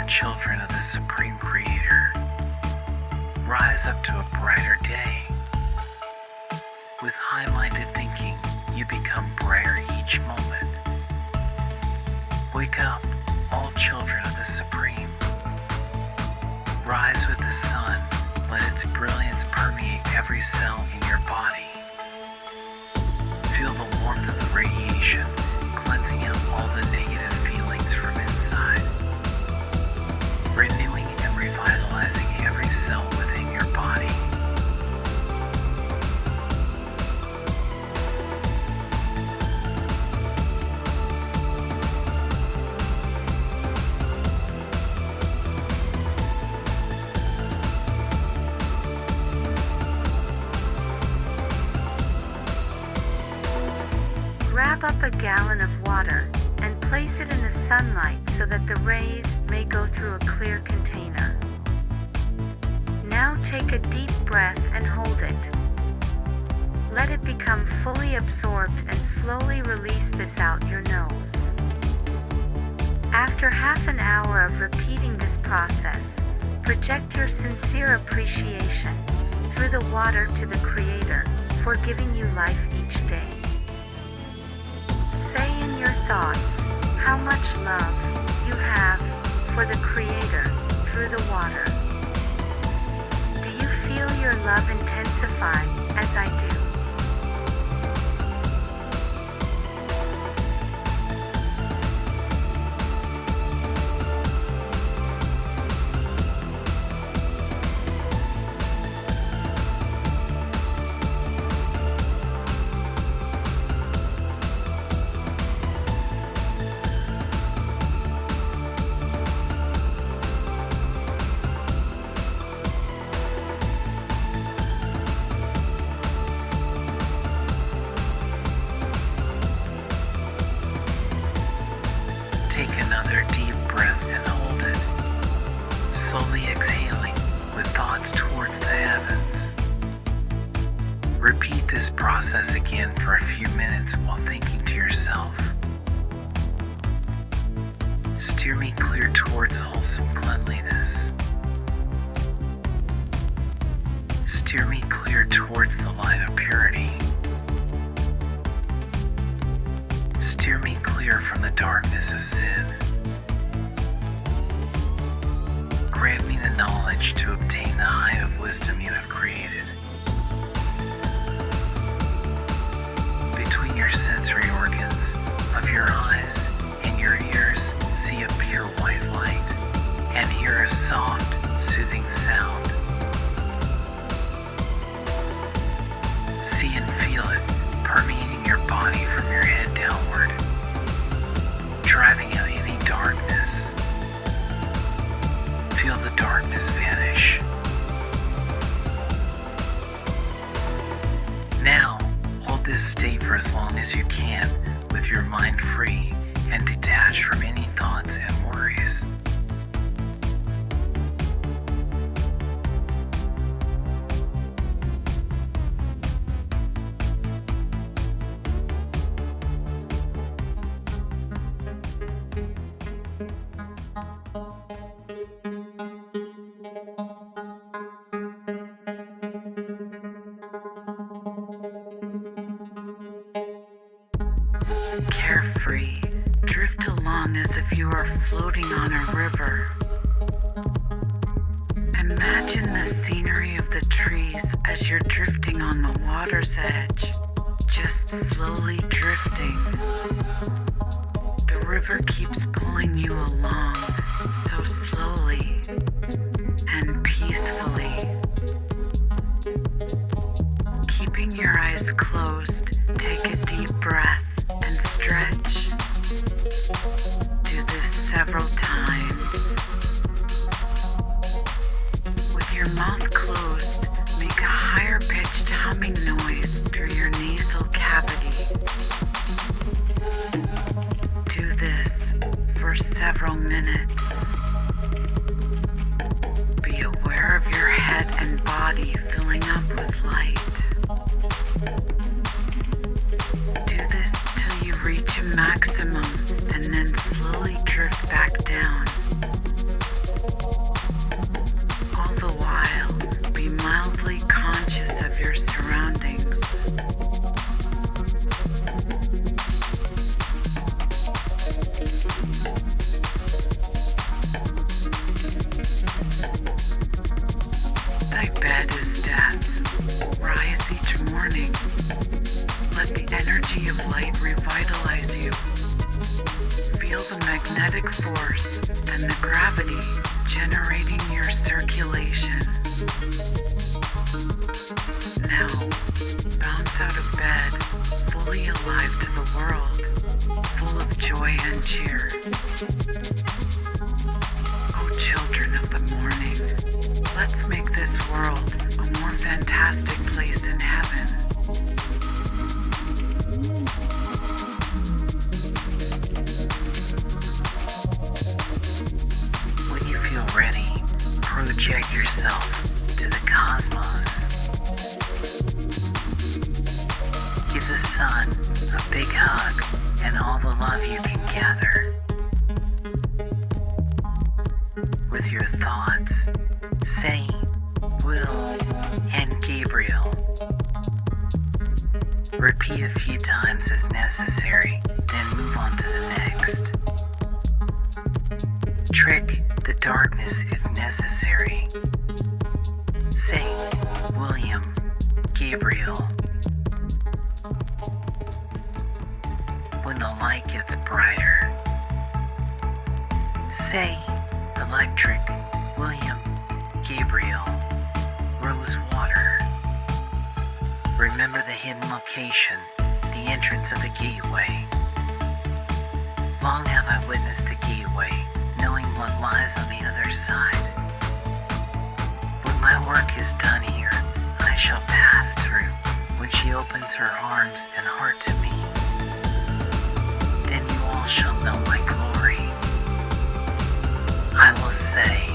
are children of the Supreme Creator. Rise up to a brighter day. With high-minded thinking, you become brighter each moment. Wake up, all children of the Supreme. Rise with the sun. Let its brilliance permeate every cell in your body. Feel the warmth of the radiation, cleansing out all the negative feelings from inside. Renewing and revitalizing every cell within your body. Grab up a gallon of water and place it in the sunlight so that the rays may go through a clear container. Now take a deep breath and hold it. Let it become fully absorbed and slowly release this out your nose. After half an hour of repeating this process, project your sincere appreciation through the water to the Creator for giving you life each day. Say in your thoughts how much love you have for the Creator through the water. Do you feel your love intensify as I do? Take another deep breath and hold it, slowly exhaling with thoughts towards the heavens. Repeat this process again for a few minutes while thinking to yourself, steer me clear towards wholesome cleanliness. Steer me clear towards the light of purity. Steer me clear from the darkness of sin. Grant me the knowledge to obtain the height of wisdom you have created. Between your sensory organs of your eyes and your ears, see a pure white light and hear a soft, soothing sound. See and feel it permeating your body from your head downward, driving out any darkness. Feel the darkness vanish. Now, hold this state for as long as you can with your mind free and detached from any thoughts and worries. Carefree, drift along as if you are floating on a river. Imagine the scenery of the trees as you're drifting on the water's edge, just slowly drifting. The river keeps pulling you along so slowly and peacefully. Keeping your eyes closed, take a deep breath and stretch. Do this several times. With your mouth closed, make a higher pitched humming noise through your nasal cavity. Do this for several minutes. Be aware of your head and body filling up with light. Do this till you reach a maximum and then slowly drift back down. morning. Let the energy of light revitalize you. Feel the magnetic force and the gravity generating your circulation. Now, bounce out of bed, fully alive to the world, full of joy and cheer. Oh, children of the morning, let's make this world a more fantastic place in heaven. When you feel ready, project yourself to the cosmos. Give the sun a big hug and all the love you can gather. With your thoughts, say, Will, and Gabriel. Repeat a few times as necessary, then move on to the next. Trick the darkness if necessary. Say, William, Gabriel. When the light gets brighter, say, Electric, William, Gabriel, Rose Water. Remember the hidden location, the entrance of the gateway. Long have I witnessed the gateway, knowing what lies on the other side. When my work is done here, I shall pass through. When she opens her arms and heart to me, then you all shall know my glory. I will say,